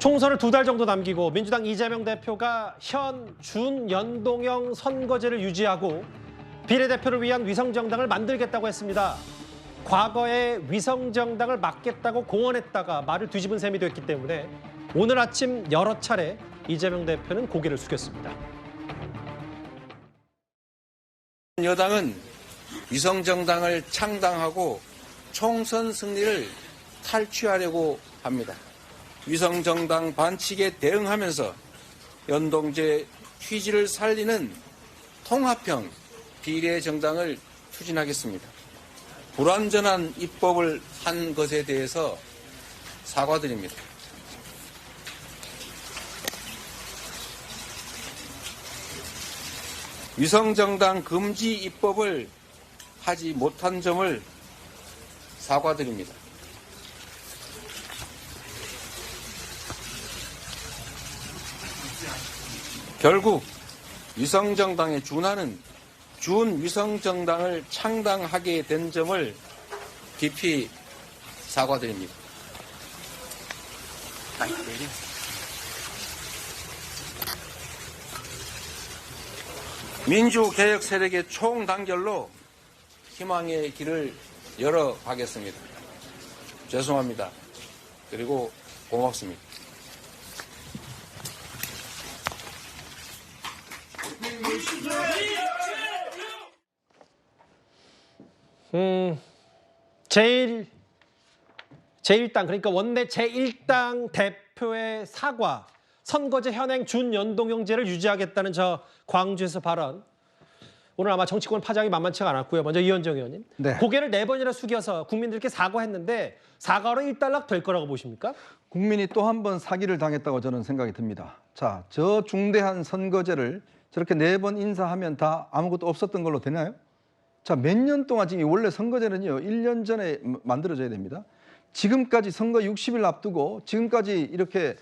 총선을 2달 정도 남기고 민주당 이재명 대표가 현 준연동형 선거제를 유지하고 비례대표를 위한 위성정당을 만들겠다고 했습니다. 과거에 위성정당을 막겠다고 공언했다가 말을 뒤집은 셈이 됐기 때문에 오늘 아침 여러 차례 이재명 대표는 고개를 숙였습니다. 여당은 위성정당을 창당하고 총선 승리를 탈취하려고 합니다. 위성정당 반칙에 대응하면서 연동제 취지를 살리는 통합형 비례정당을 추진하겠습니다. 불완전한 입법을 한 것에 대해서 사과드립니다. 위성정당 금지 입법을 하지 못한 점을 사과드립니다. 결국 위성정당에 준하는 준위성정당을 창당하게 된 점을 깊이 사과드립니다. 민주개혁 세력의 총단결로 희망의 길을 열어가겠습니다. 죄송합니다. 그리고 고맙습니다. 제1당 그러니까 원내 제1당 대표의 사과, 선거제 현행 준연동형제를 유지하겠다는 저 광주에서 발언. 오늘 아마 정치권 파장이 만만치가 않았고요. 먼저 이현정 의원님. 네. 고개를 4번이나 숙여서 국민들께 사과했는데 사과로 일단락 될 거라고 보십니까? 국민이 또 한 번 사기를 당했다고 저는 생각이 듭니다. 자, 저 중대한 선거제를 저렇게 4번 인사하면 다 아무것도 없었던 걸로 되나요? 자, 몇 년 동안 지금 원래 선거제는요, 1년 전에 만들어져야 됩니다. 지금까지 선거 60일 앞두고 지금까지 이렇게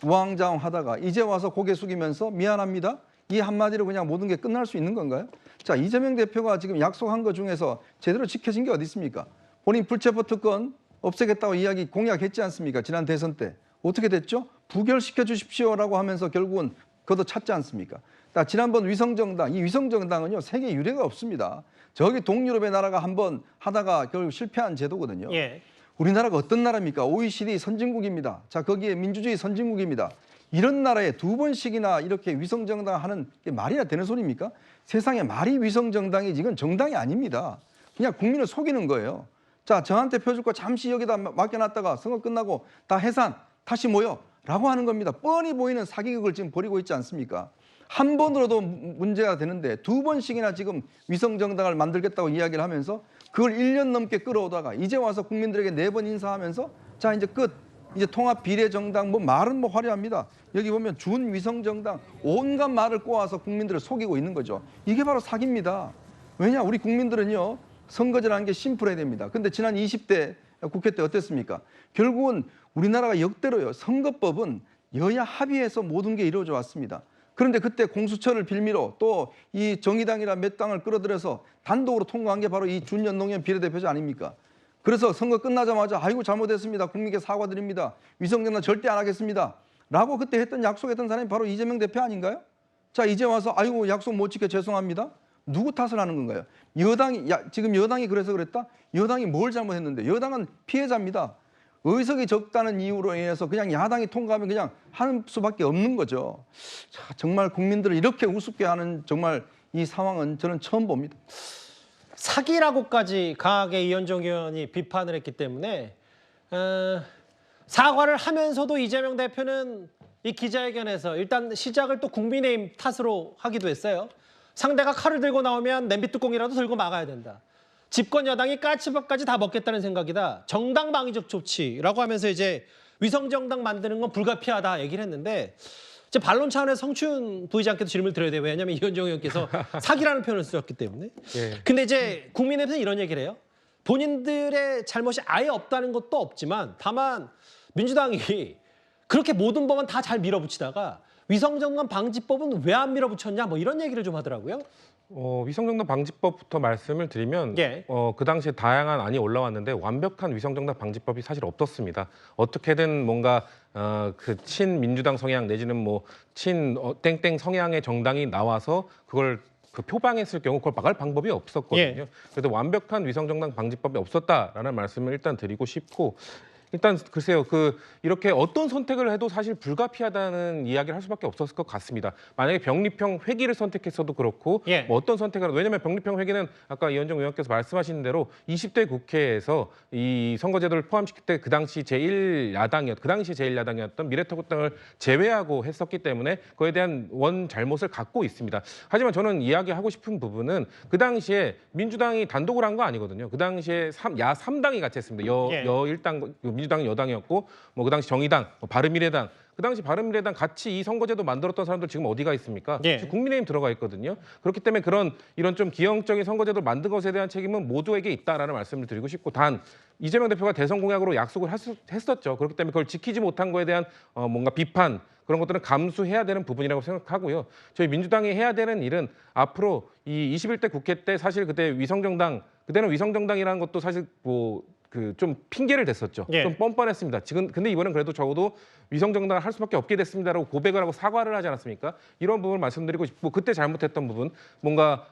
우왕좌왕 하다가 이제 와서 고개 숙이면서 미안합니다. 이 한마디로 그냥 모든 게 끝날 수 있는 건가요? 자, 이재명 대표가 지금 약속한 것 중에서 제대로 지켜진 게 어디 있습니까? 본인 불체포 특권 없애겠다고 이야기 공약했지 않습니까? 지난 대선 때. 어떻게 됐죠? 부결시켜 주십시오라고 하면서 결국은 그것도 찾지 않습니까? 자, 지난번 위성정당, 이 위성정당은요, 세계 유례가 없습니다. 저기 동유럽의 나라가 한번 하다가 결국 실패한 제도거든요. 예. 우리나라가 어떤 나라입니까? OECD 선진국입니다. 자, 거기에 민주주의 선진국입니다. 이런 나라에 2번씩이나 이렇게 위성정당 하는 게 말이나 되는 소리입니까? 세상에 말이 위성정당이지 이건 정당이 아닙니다. 그냥 국민을 속이는 거예요. 자, 저한테 표줄 거 잠시 여기다 맡겨놨다가 선거 끝나고 다 해산, 다시 모여 라고 하는 겁니다. 뻔히 보이는 사기극을 지금 벌이고 있지 않습니까? 한 번으로도 문제가 되는데 2번씩이나 지금 위성정당을 만들겠다고 이야기를 하면서 그걸 1년 넘게 끌어오다가 이제 와서 국민들에게 4번 인사하면서 자, 이제 끝. 이제 통합 비례정당 뭐 말은 뭐 화려합니다. 여기 보면 준위성정당 온갖 말을 꼬아서 국민들을 속이고 있는 거죠. 이게 바로 사기입니다. 왜냐, 우리 국민들은요, 선거제라는 게 심플해야 됩니다. 근데 지난 20대 국회 때 어땠습니까? 결국은 우리나라가 역대로요, 선거법은 여야 합의해서 모든 게 이루어져 왔습니다. 그런데 그때 공수처를 빌미로 또 이 정의당이나 몇 당을 끌어들여서 단독으로 통과한 게 바로 이 준연동형 비례대표제 아닙니까? 그래서 선거 끝나자마자 아이고 잘못했습니다. 국민께 사과드립니다. 위성정당 절대 안 하겠습니다. 라고 그때 약속했던 사람이 바로 이재명 대표 아닌가요? 자, 이제 와서 아이고 약속 못 지켜 죄송합니다. 누구 탓을 하는 건가요? 지금 여당이 그래서 그랬다? 여당이 뭘 잘못했는데? 여당은 피해자입니다. 의석이 적다는 이유로 인해서 그냥 야당이 통과하면 그냥 하는 수밖에 없는 거죠. 자, 정말 국민들을 이렇게 우습게 하는 정말 이 상황은 저는 처음 봅니다. 사기라고까지 강하게 이현정 의원이 비판을 했기 때문에 사과를 하면서도 이재명 대표는 이 기자회견에서 일단 시작을 또 국민의힘 탓으로 하기도 했어요. 상대가 칼을 들고 나오면 냄비뚜껑이라도 들고 막아야 된다. 집권 여당이 까치밥까지 다 먹겠다는 생각이다. 정당 방위적 조치라고 하면서 이제 위성정당 만드는 건 불가피하다 얘기를 했는데 이제 반론 차원에서 성춘 부의장께도 질문을 드려야 돼요. 왜냐하면 이현정 의원께서 사기라는 표현을 쓰셨기 때문에. 예. 근데 이제 국민의힘은 이런 얘기를 해요. 본인들의 잘못이 아예 없다는 것도 없지만 다만 민주당이 그렇게 모든 법안 다 잘 밀어붙이다가 위성정당 방지법은 왜 안 밀어붙였냐 뭐 이런 얘기를 좀 하더라고요. 위성정당 방지법부터 말씀을 드리면 예. 그 당시에 다양한 안이 올라왔는데 완벽한 위성정당 방지법이 사실 없었습니다. 어떻게든 뭔가 그 친민주당 성향 내지는 뭐 땡땡 성향의 정당이 나와서 그걸 그 표방했을 경우 그걸 막을 방법이 없었거든요. 예. 그래서 완벽한 위성정당 방지법이 없었다라는 말씀을 일단 드리고 싶고 일단 글쎄요, 이렇게 어떤 선택을 해도 사실 불가피하다는 이야기를 할 수밖에 없었을 것 같습니다. 만약에 병립형 회기를 선택했어도 그렇고, 예. 뭐 어떤 선택을 하도 왜냐하면 병립형 회기는 아까 이현정 의원께서 말씀하신 대로 20대 국회에서 이 선거제도를 포함시킬 때 그 당시 제1야당이었던 미래통합당을 제외하고 했었기 때문에 그에 대한 원 잘못을 갖고 있습니다. 하지만 저는 이야기하고 싶은 부분은 그 당시에 민주당이 단독으로 한 거 아니거든요. 그 당시에 야 3당이 같이 했습니다. 예. 여일당 민주당은 여당이었고 뭐 그 당시 정의당, 바른미래당 그 당시 바른미래당 같이 이 선거제도 만들었던 사람들 지금 어디가 있습니까? 예. 지금 국민의힘 들어가 있거든요. 그렇기 때문에 이런 좀 기형적인 선거제도를 만든 것에 대한 책임은 모두에게 있다라는 말씀을 드리고 싶고 단 이재명 대표가 대선 공약으로 약속을 했었죠. 그렇기 때문에 그걸 지키지 못한 거에 대한 뭔가 비판 그런 것들은 감수해야 되는 부분이라고 생각하고요. 저희 민주당이 해야 되는 일은 앞으로 이 21대 국회 때 사실 그때는 위성정당이라는 것도 사실 좀 핑계를 댔었죠. 예. 좀 뻔뻔했습니다. 지금 근데 이번엔 그래도 적어도 위성정당을 할 수밖에 없게 됐습니다라고 고백을 하고 사과를 하지 않았습니까? 이런 부분을 말씀드리고 싶고 그때 잘못했던 부분 뭔가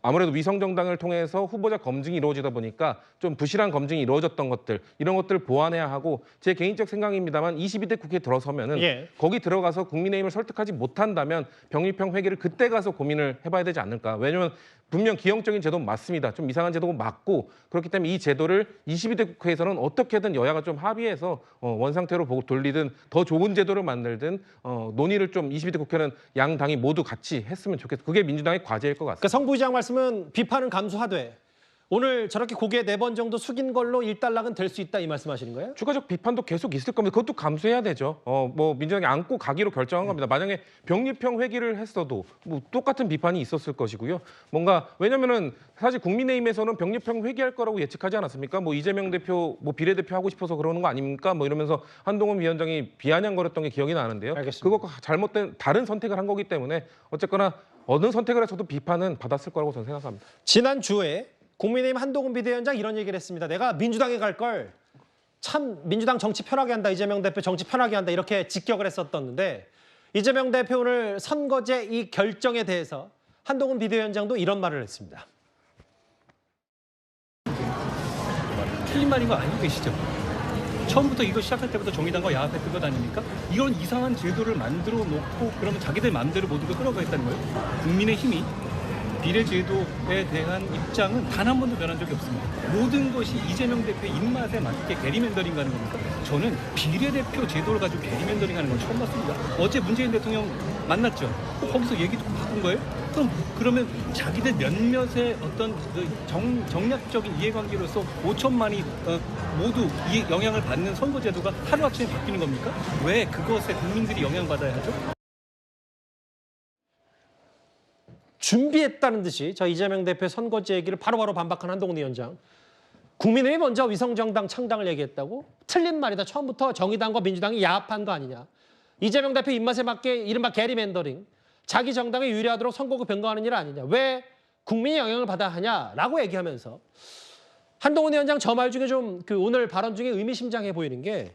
아무래도 위성정당을 통해서 후보자 검증이 이루어지다 보니까 좀 부실한 검증이 이루어졌던 것들 이런 것들을 보완해야 하고 제 개인적 생각입니다만 22대 국회에 들어서면은 예. 거기 들어가서 국민의힘을 설득하지 못한다면 병립형 회기를 그때 가서 고민을 해봐야 되지 않을까? 왜냐하면 분명 기형적인 제도는 맞습니다. 좀 이상한 제도고 맞고 그렇기 때문에 이 제도를 22대 국회에서는 어떻게든 여야가 좀 합의해서 원상태로 보고 돌리든 더 좋은 제도를 만들든 논의를 좀 22대 국회는 양 당이 모두 같이 했으면 좋겠어요. 그게 민주당의 과제일 것 같습니다. 그러니까 성 부의장 말씀은 비판은 감수하되 오늘 저렇게 고개 4번 정도 숙인 걸로 일단락은 될 수 있다 이 말씀하시는 거예요? 추가적 비판도 계속 있을 겁니다. 그것도 감수해야 되죠. 민주당이 안고 가기로 결정한 겁니다. 만약에 병립형 회기를 했어도 뭐 똑같은 비판이 있었을 것이고요. 왜냐면은 사실 국민의힘에서는 병립형 회기할 거라고 예측하지 않았습니까? 뭐 이재명 대표 비례대표 하고 싶어서 그러는 거 아닙니까? 뭐 이러면서 한동훈 위원장이 비아냥거렸던 게 기억이 나는데요. 알겠습니다. 그것과 잘못된 다른 선택을 한 거기 때문에 어쨌거나 어느 선택을 해서도 비판은 받았을 거라고 저는 생각합니다. 지난주에 국민의힘 한동훈 비대위원장 이런 얘기를 했습니다. 내가 민주당에 갈 걸 참 민주당 정치 편하게 한다. 이재명 대표 정치 편하게 한다. 이렇게 직격을 했었던데 이재명 대표 오늘 선거제 이 결정에 대해서 한동훈 비대위원장도 이런 말을 했습니다. 틀린 말인 거 알고 계시죠? 처음부터 이거 시작할 때부터 정의당과 야합했던 것 아닙니까? 이런 이상한 제도를 만들어 놓고 그러면 자기들 마음대로 모든 걸 끌어가겠다는 거예요. 국민의힘이 비례제도에 대한 입장은 단 한 번도 변한 적이 없습니다. 모든 것이 이재명 대표의 입맛에 맞게 게리맨더링 가는 겁니까? 저는 비례대표 제도를 가지고 게리맨더링 하는 건 처음 봤습니다. 어제 문재인 대통령 만났죠. 거기서 얘기도 바꾼 거예요? 그러면 자기들 몇몇의 어떤 정략적인 이해관계로서 5천만이 모두 이 영향을 받는 선거제도가 하루아침에 바뀌는 겁니까? 왜 그것에 국민들이 영향받아야 하죠? 준비했다는 듯이 저 이재명 대표의 선거제 얘기를 바로바로 반박한 한동훈 위원장. 국민의힘이 먼저 위성정당 창당을 얘기했다고? 틀린 말이다. 처음부터 정의당과 민주당이 야합한 거 아니냐. 이재명 대표 입맛에 맞게 이른바 게리맨더링. 자기 정당에 유리하도록 선거구 변경하는 일 아니냐. 왜 국민이 영향을 받아야 하냐라고 얘기하면서 한동훈 위원장 저 말 중에 좀 오늘 발언 중에 의미심장해 보이는 게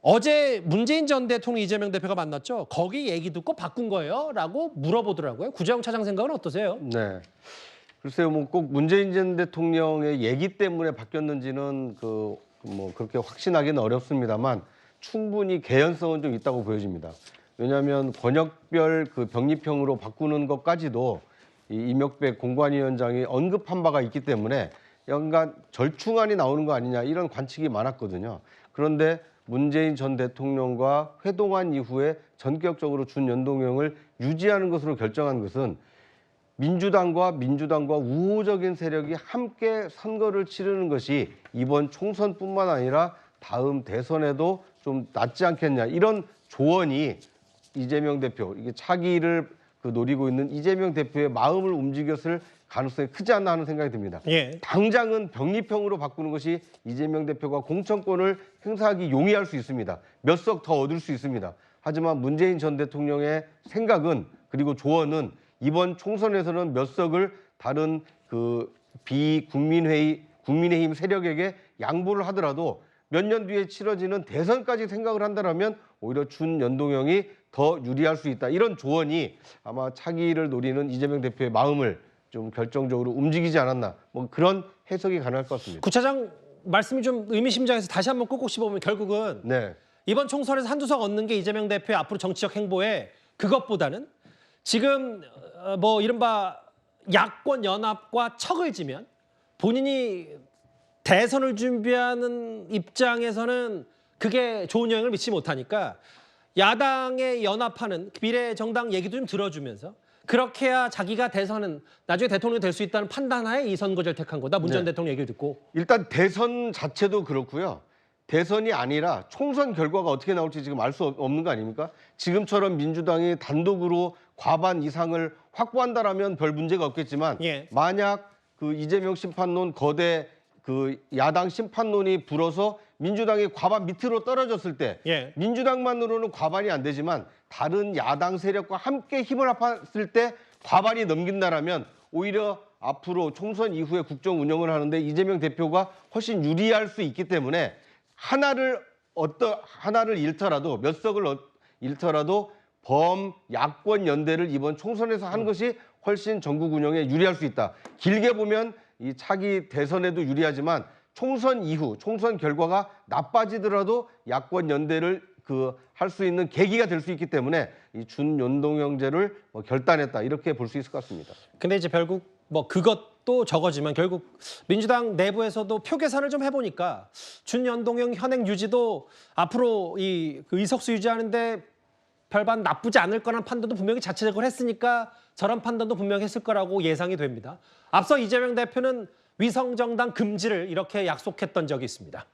어제 문재인 전 대통령 이재명 대표가 만났죠. 거기 얘기 듣고 바꾼 거예요? 라고 물어보더라고요. 구자영 차장 생각은 어떠세요? 네. 글쎄요, 꼭 문재인 전 대통령의 얘기 때문에 바뀌었는지는 그렇게 확신하기는 어렵습니다만 충분히 개연성은 좀 있다고 보여집니다. 왜냐하면 권역별 병립형으로 바꾸는 것까지도 이 임혁백 공관위원장이 언급한 바가 있기 때문에 약간 절충안이 나오는 거 아니냐 이런 관측이 많았거든요. 그런데 문재인 전 대통령과 회동한 이후에 전격적으로 준연동형을 유지하는 것으로 결정한 것은 민주당과 우호적인 세력이 함께 선거를 치르는 것이 이번 총선뿐만 아니라 다음 대선에도 좀 낫지 않겠냐 이런 조언이 이재명 대표 이게 차기를 노리고 있는 이재명 대표의 마음을 움직였을 가능성이 크지 않나 하는 생각이 듭니다. 예. 당장은 병립형으로 바꾸는 것이 이재명 대표가 공천권을 행사하기 용이할 수 있습니다. 몇 석 더 얻을 수 있습니다. 하지만 문재인 전 대통령의 생각은 그리고 조언은 이번 총선에서는 몇 석을 다른 그 국민의힘 세력에게 양보를 하더라도 몇 년 뒤에 치러지는 대선까지 생각을 한다면 오히려 준연동형이 더 유리할 수 있다. 이런 조언이 아마 차기를 노리는 이재명 대표의 마음을 좀 결정적으로 움직이지 않았나. 뭐 그런 해석이 가능할 것 같습니다. 구차장 말씀이 좀 의미심장해서 다시 한번 꼭꼭 씹어보면 결국은 네. 이번 총선에서 한두 석 얻는 게 이재명 대표의 앞으로 정치적 행보에 그것보다는 지금 뭐 이른바 야권 연합과 척을 지면 본인이 대선을 준비하는 입장에서는 그게 좋은 영향을 미치지 못하니까 야당의 연합하는 비례정당 얘기도 좀 들어주면서 그렇게 해야 자기가 대선은 나중에 대통령이 될 수 있다는 판단하에 이 선거제를 택한 거다. 문 전 네. 대통령 얘기를 듣고. 일단 대선 자체도 그렇고요. 대선이 아니라 총선 결과가 어떻게 나올지 지금 알 수 없는 거 아닙니까? 지금처럼 민주당이 단독으로 과반 이상을 확보한다라면 별 문제가 없겠지만 예. 만약 그 이재명 심판론 거대 그 야당 심판론이 불어서 민주당이 과반 밑으로 떨어졌을 때 예. 민주당만으로는 과반이 안 되지만 다른 야당 세력과 함께 힘을 합했을 때 과반이 넘긴다라면 오히려 앞으로 총선 이후에 국정 운영을 하는데 이재명 대표가 훨씬 유리할 수 있기 때문에 하나를 잃더라도 몇 석을 잃더라도 범야권 연대를 이번 총선에서 하는 것이 훨씬 전국 운영에 유리할 수 있다. 길게 보면 이 차기 대선에도 유리하지만 총선 이후 총선 결과가 나빠지더라도 야권 연대를 할 수 있는 계기가 될 수 있기 때문에 이 준연동형제를 결단했다 이렇게 볼 수 있을 것 같습니다. 근데 이제 결국 뭐 그것도 저거지만 결국 민주당 내부에서도 표 계산을 좀 해보니까 준연동형 현행 유지도 앞으로 그 의석수 유지하는데 별반 나쁘지 않을 거라는 판단도 분명히 자체적으로 했으니까 저런 판단도 분명히 했을 거라고 예상이 됩니다. 앞서 이재명 대표는 위성정당 금지를 이렇게 약속했던 적이 있습니다.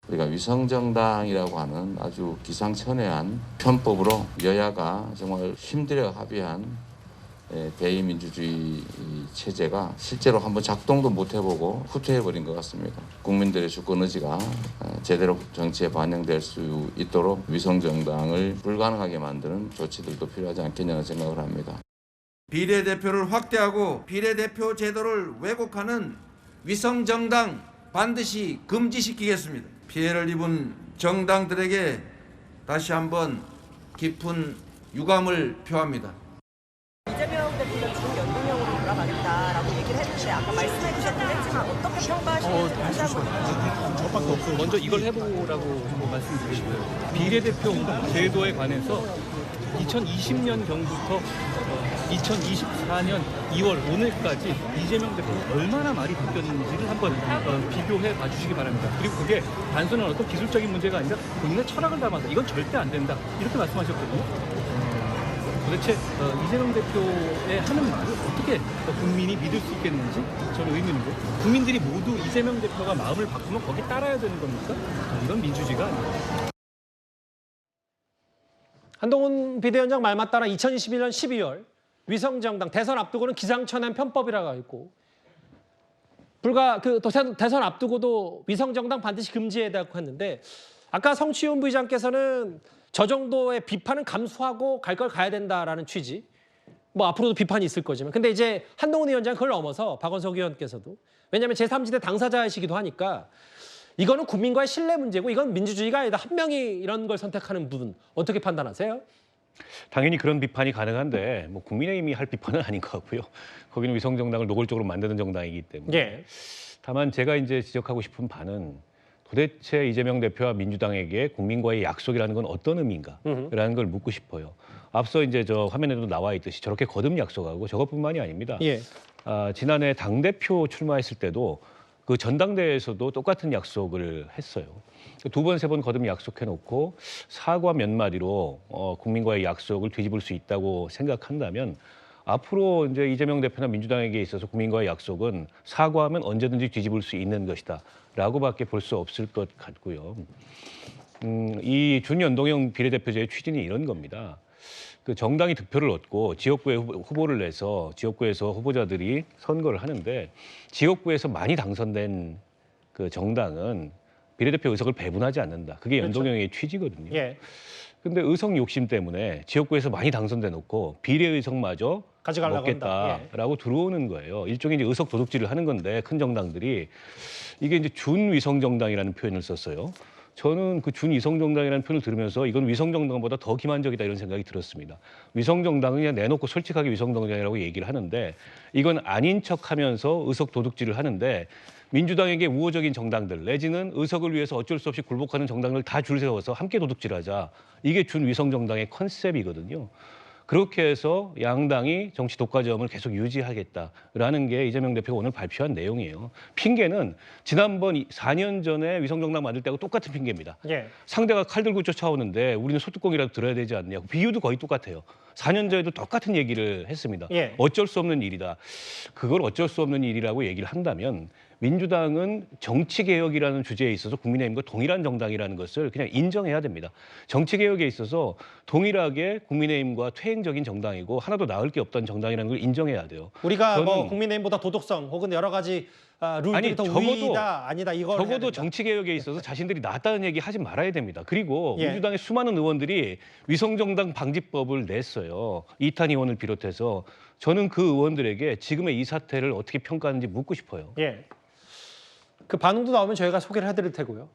우리가 위성정당이라고 하는 아주 기상천외한 편법으로 여야가 정말 힘들여 합의한 대의민주주의 체제가 실제로 한번 작동도 못 해보고 후퇴해버린 것 같습니다. 국민들의 주권 의지가 제대로 정치에 반영될 수 있도록 위성정당을 불가능하게 만드는 조치들도 필요하지 않겠냐는 생각을 합니다. 비례대표를 확대하고 비례대표 제도를 왜곡하는 위성정당 반드시 금지시키겠습니다. 피해를 입은 정당들에게 다시 한번 깊은 유감을 표합니다. 이재명 대표는 준연동형으로 돌아가겠다라고 얘기를 했는데 아까 말씀해 주셨긴 했지만 어떻게 평가하시는지 다시 한번. 먼저 이걸 해보라고 말씀드리고요. 비례대표 제도에 관해서 2020년경부터 2024년 2월 오늘까지 이재명 대표가 얼마나 말이 바뀌었는지를 한번 비교해 봐주시기 바랍니다. 그리고 그게 단순한 어떤 기술적인 문제가 아니라 본인의 철학을 담아서 이건 절대 안 된다 이렇게 말씀하셨거든요. 도대체 이재명 대표의 하는 말을 어떻게 국민이 믿을 수 있겠는지 저는 의문이고 국민들이 모두 이재명 대표가 마음을 바꾸면 거기 따라야 되는 겁니까? 이건 민주주의가 아닙니다. 한동훈 비대위원장 말 맞따라 2021년 12월 위성정당 대선 앞두고는 기상천외 편법이라고 있고 대선 앞두고도 위성정당 반드시 금지해야 된다고 했는데 아까 성취훈 부의장께서는 저 정도의 비판은 감수하고 갈 걸 가야 된다라는 취지. 뭐 앞으로도 비판이 있을 거지만. 근데 이제 한동훈 위원장 그걸 넘어서 박원석 의원께서도 왜냐하면 제3지대 당사자이시기도 하니까 이거는 국민과의 신뢰 문제고 이건 민주주의가 아니다. 한 명이 이런 걸 선택하는 부분 어떻게 판단하세요? 당연히 그런 비판이 가능한데 뭐 국민의힘이 할 비판은 아닌 것 같고요. 거기는 위성정당을 노골적으로 만드는 정당이기 때문에. 예. 다만 제가 이제 지적하고 싶은 바는 도대체 이재명 대표와 민주당에게 국민과의 약속이라는 건 어떤 의미인가라는 걸 묻고 싶어요. 앞서 이제 저 화면에도 나와 있듯이 저렇게 거듭 약속하고 저것뿐만이 아닙니다. 예. 지난해 당대표 출마했을 때도 그 전당대회에서도 똑같은 약속을 했어요. 두 번, 세 번 거듭 약속해놓고 사과 몇 마디로 국민과의 약속을 뒤집을 수 있다고 생각한다면 앞으로 이제 이재명 대표나 민주당에게 있어서 국민과의 약속은 사과하면 언제든지 뒤집을 수 있는 것이다라고밖에 볼 수 없을 것 같고요. 이 준연동형 비례대표제의 취지는 이런 겁니다. 그 정당이 득표를 얻고 지역구에 후보를 내서 지역구에서 후보자들이 선거를 하는데 지역구에서 많이 당선된 그 정당은 비례대표 의석을 배분하지 않는다. 그게 그렇죠. 연동형의 취지거든요. 예. 근데 의석 욕심 때문에 지역구에서 많이 당선돼 놓고 비례 의석마저 가져가려고 한다. 먹겠다라고 들어오는 거예요. 일종의 이제 의석 도둑질을 하는 건데 큰 정당들이 이게 이제 준위성 정당이라는 표현을 썼어요. 저는 그 준위성 정당이라는 표현을 들으면서 이건 위성 정당보다 더 기만적이다 이런 생각이 들었습니다. 위성 정당은 그냥 내놓고 솔직하게 위성 정당이라고 얘기를 하는데 이건 아닌 척하면서 의석 도둑질을 하는데 민주당에게 우호적인 정당들 내지는 의석을 위해서 어쩔 수 없이 굴복하는 정당들 다 줄 세워서 함께 도둑질하자. 이게 준위성 정당의 컨셉이거든요. 그렇게 해서 양당이 정치 독과점을 계속 유지하겠다라는 게 이재명 대표가 오늘 발표한 내용이에요. 핑계는 지난번 4년 전에 위성정당 만들 때하고 똑같은 핑계입니다. 예. 상대가 칼 들고 쫓아오는데 우리는 소뚜껑이라도 들어야 되지 않냐고. 비유도 거의 똑같아요. 4년 전에도 똑같은 얘기를 했습니다. 예. 어쩔 수 없는 일이다. 그걸 어쩔 수 없는 일이라고 얘기를 한다면 민주당은 정치개혁이라는 주제에 있어서 국민의힘과 동일한 정당이라는 것을 그냥 인정해야 됩니다. 정치개혁에 있어서 동일하게 국민의힘과 퇴행적인 정당이고 하나도 나을 게 없던 정당이라는 걸 인정해야 돼요. 우리가 뭐 저는- 국민의힘보다 도덕성 혹은 여러 가지 룰들이 아니, 더 적어도- 우위다 아니다 이걸 해야 적어도 된다. 정치개혁에 있어서 자신들이 낫다는 얘기 하지 말아야 됩니다. 그리고 예. 민주당의 수많은 의원들이 위성정당 방지법을 냈어요. 이탄 의원을 비롯해서 저는 그 의원들에게 지금의 이 사태를 어떻게 평가하는지 묻고 싶어요. 예. 그 반응도 나오면 저희가 소개를 해드릴 테고요.